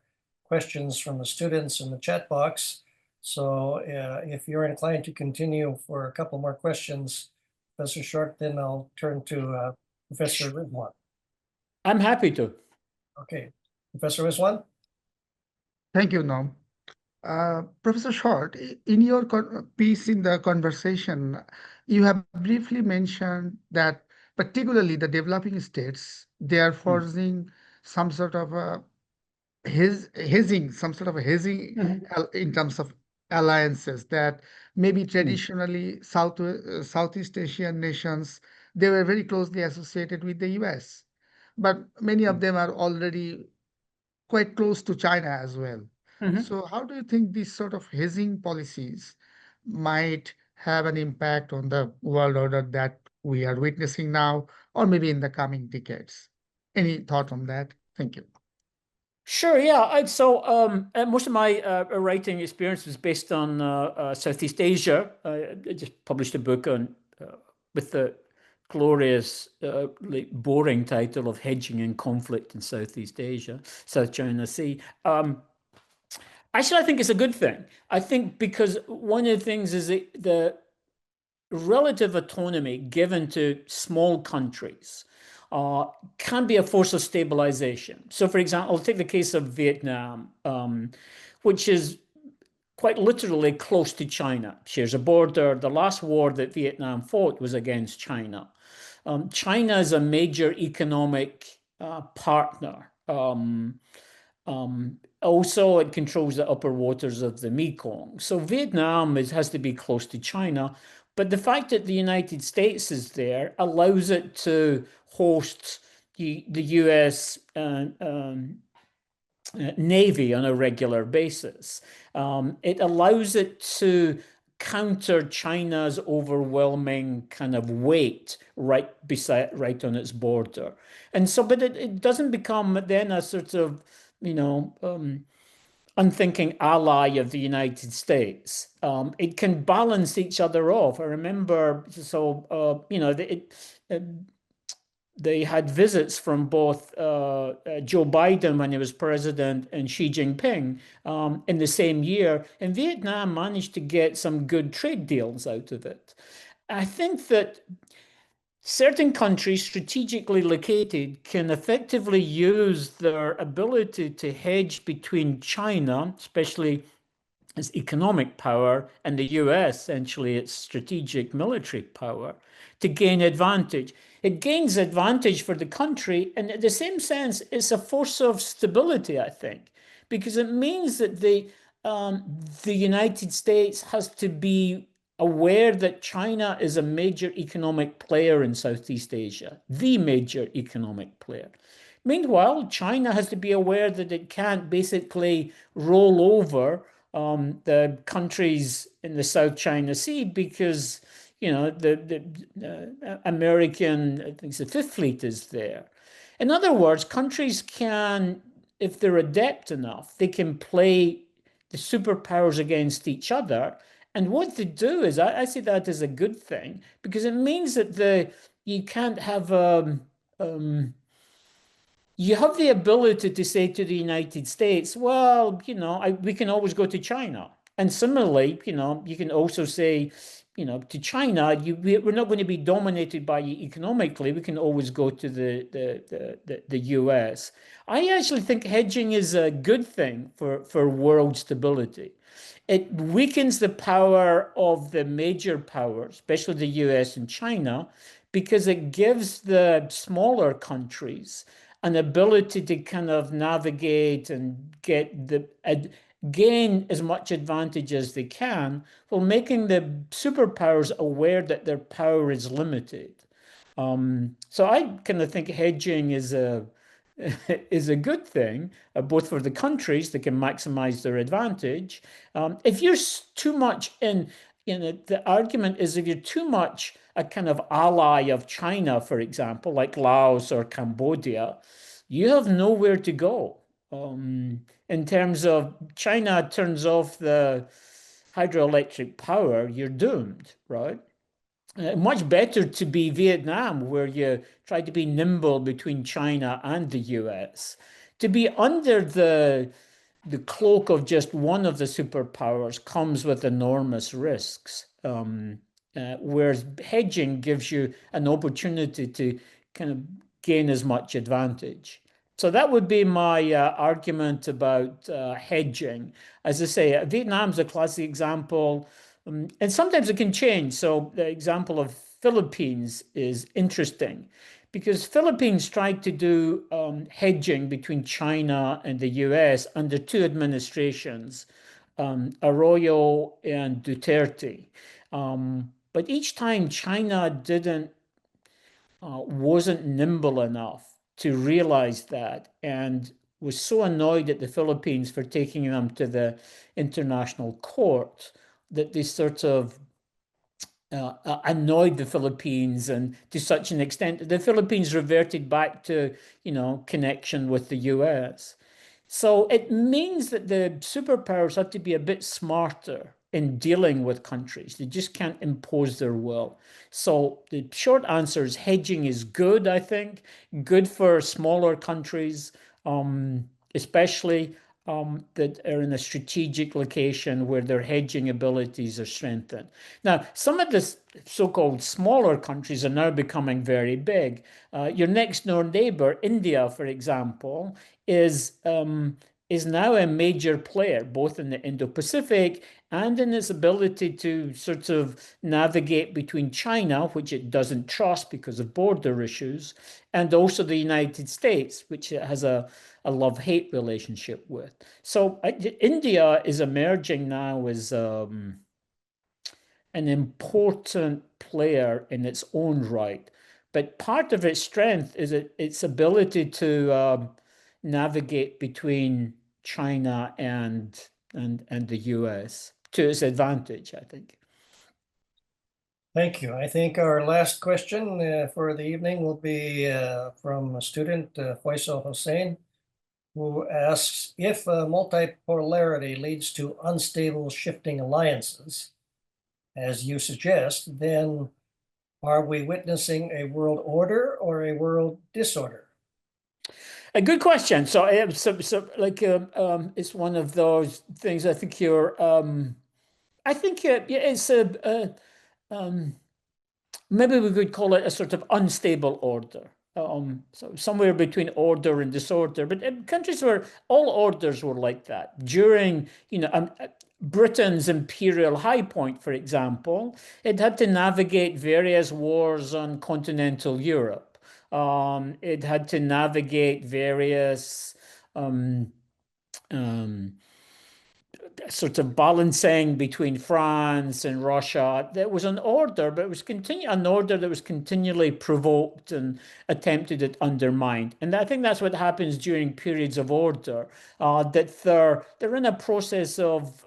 questions from the students in the chat box. So if you're inclined to continue for a couple more questions, Professor Short, then I'll turn to Professor Rizwan. I'm happy to. Okay, Professor Rizwan. Thank you, Norm. Professor Short, in your piece in the conversation, you have briefly mentioned that particularly the developing states, they are forcing some sort of a hedging in terms of alliances that maybe traditionally Southeast Asian nations, they were very closely associated with the US, but many of them are already quite close to China as well. So how do you think these sort of hedging policies might have an impact on the world order that we are witnessing now, or maybe in the coming decades? Any thought on that? Thank you. Sure, yeah. Most of my writing experience was based on Southeast Asia. I just published a book on with the glorious, boring title of Hedging and Conflict in Southeast Asia, South China Sea. Actually, I think it's a good thing. I think because one of the things is the relative autonomy given to small countries can be a force of stabilization. So, for example, I'll take the case of Vietnam, which is quite literally close to China, shares a border. The last war that Vietnam fought was against China. China is a major economic partner. Also, it controls the upper waters of the Mekong. So Vietnam has to be close to China. But the fact that the United States is there allows it to host the US Navy on a regular basis. It allows it to counter China's overwhelming kind of weight right on its border. And so, but it doesn't become then a sort of, unthinking ally of the United States. It can balance each other off. I remember, they had visits from both Joe Biden when he was president and Xi Jinping in the same year. And Vietnam managed to get some good trade deals out of it. I think that certain countries strategically located can effectively use their ability to hedge between China, especially its economic power, and the US, essentially its strategic military power, to gain advantage. It gains advantage for the country, and in the same sense, it's a force of stability, I think, because it means that the United States has to be aware that China is a major economic player in Southeast Asia, the major economic player. Meanwhile, China has to be aware that it can't basically roll over the countries in the South China Sea because, the American, I think it's the Fifth Fleet is there. In other words, countries can, if they're adept enough, they can play the superpowers against each other. And what they do is, I see that as a good thing because it means that you can't have you have the ability to say to the United States, well, we can always go to China. And similarly, you can also say, to China, we're not going to be dominated by you economically. We can always go to the US. I actually think hedging is a good thing for world stability. It weakens the power of the major powers, especially the US and China, because it gives the smaller countries an ability to kind of navigate and gain as much advantage as they can, while making the superpowers aware that their power is limited. So I kind of think hedging is a good thing, both for the countries that can maximize their advantage. If you're too much the argument is if you're too much a kind of ally of China, for example, like Laos or Cambodia, you have nowhere to go. In terms of China turns off the hydroelectric power, you're doomed, right? Much better to be Vietnam, where you try to be nimble between China and the US. To be under the cloak of just one of the superpowers comes with enormous risks, whereas hedging gives you an opportunity to kind of gain as much advantage. So that would be my argument about hedging. As I say, Vietnam's a classic example, and sometimes it can change. So the example of Philippines is interesting because Philippines tried to do hedging between China and the US under two administrations, Arroyo and Duterte. But each time China wasn't nimble enough to realize that and was so annoyed at the Philippines for taking them to the international court that they sort of annoyed the Philippines, and to such an extent that the Philippines reverted back to, connection with the US. So it means that the superpowers have to be a bit smarter in dealing with countries. They just can't impose their will. So the short answer is hedging is good, I think, good for smaller countries, especially that are in a strategic location where their hedging abilities are strengthened. Now, some of the so-called smaller countries are now becoming very big. Your next door neighbor, India, for example, is now a major player, both in the Indo-Pacific and in its ability to sort of navigate between China, which it doesn't trust because of border issues, and also the United States, which it has a love-hate relationship with. So India is emerging now as an important player in its own right. But part of its strength is its ability to navigate between China and the US to its advantage, I think. Thank you. I think our last question for the evening will be from a student, Faisal Hussein, who asks, if multipolarity leads to unstable shifting alliances, as you suggest, then are we witnessing a world order or a world disorder? A good question. So, it's one of those things. I think it's maybe we could call it a sort of unstable order. So somewhere between order and disorder. But in countries where all orders were like that, during Britain's imperial high point, for example, it had to navigate various wars on continental Europe. It had to navigate various sort of balancing between France and Russia. There was an order, but it was an order that was continually provoked and attempted and undermined. And I think that's what happens during periods of order, that they're in a process of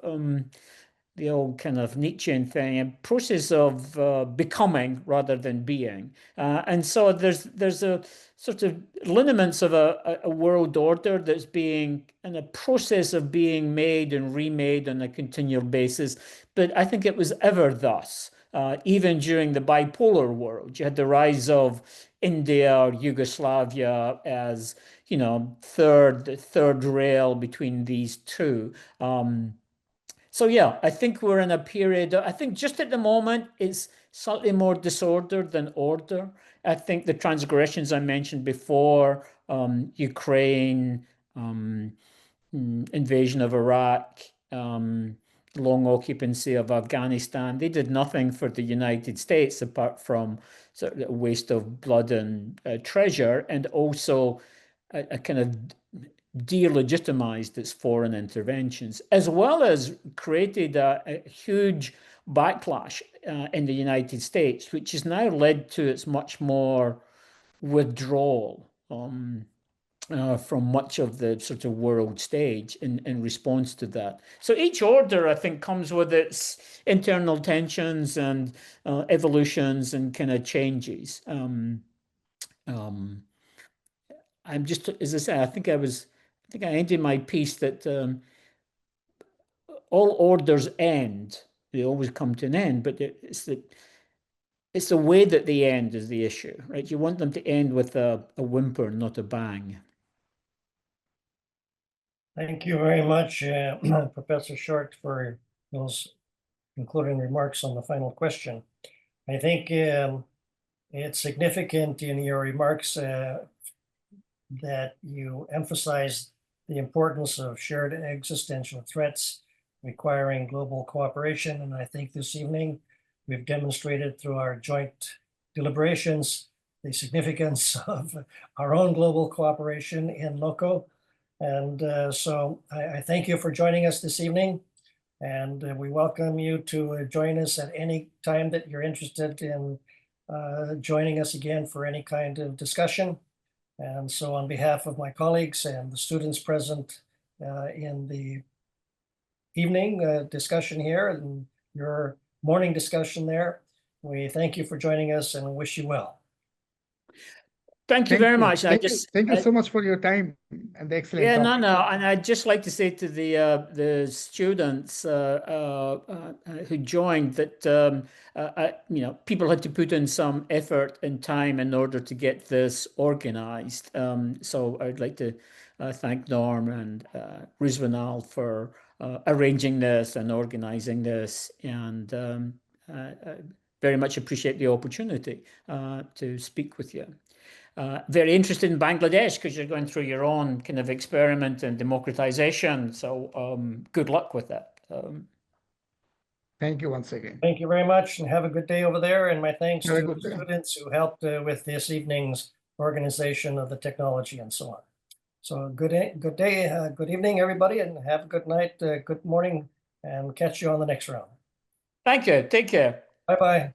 the old kind of Nietzschean thing, a process of becoming rather than being. And so there's a sort of lineaments of a world order that's being in a process of being made and remade on a continual basis. But I think it was ever thus. Even during the bipolar world, you had the rise of India or Yugoslavia as, third rail between these two. So yeah, I think we're in a period, I think just at the moment, it's slightly more disorder than order. I think the transgressions I mentioned before, Ukraine, invasion of Iraq, long occupancy of Afghanistan, they did nothing for the United States apart from sort of a waste of blood and treasure, and also a kind of delegitimized its foreign interventions, as well as created a huge backlash in the United States, which has now led to its much more withdrawal from much of the sort of world stage in response to that. So each order, I think, comes with its internal tensions and evolutions and kind of changes. I'm just, as I say, I think I ended my piece that all orders end. They always come to an end, but it's the way that they end is the issue, right? You want them to end with a whimper, not a bang. Thank you very much, Professor Short, for those concluding remarks on the final question. I think it's significant in your remarks that you emphasize the importance of shared existential threats requiring global cooperation. And I think this evening we've demonstrated through our joint deliberations the significance of our own global cooperation in loco. And so I thank you for joining us this evening. And we welcome you to join us at any time that you're interested in joining us again for any kind of discussion. And so on behalf of my colleagues and the students present in the evening discussion here and your morning discussion there, we thank you for joining us and wish you well. Thank you very much. And I Thank you. just Thank you so much for your time and the excellent yeah, talk. no, and I'd just like to say to the students who joined that you know, people had to put in some effort and time in order to get this organized. So I'd like to thank Norm and Rizwanal for arranging this and organizing this, and very much appreciate the opportunity to speak with you. Very interested in Bangladesh because you're going through your own kind of experiment and democratization. So good luck with that. Thank you once again. Thank you very much and have a good day over there. And my thanks Have a to good the day. students who helped with this evening's organization of the technology and so on. So good day, good evening, everybody, and have a good night, good morning, and catch you on the next round. Thank you. Take care. Bye-bye.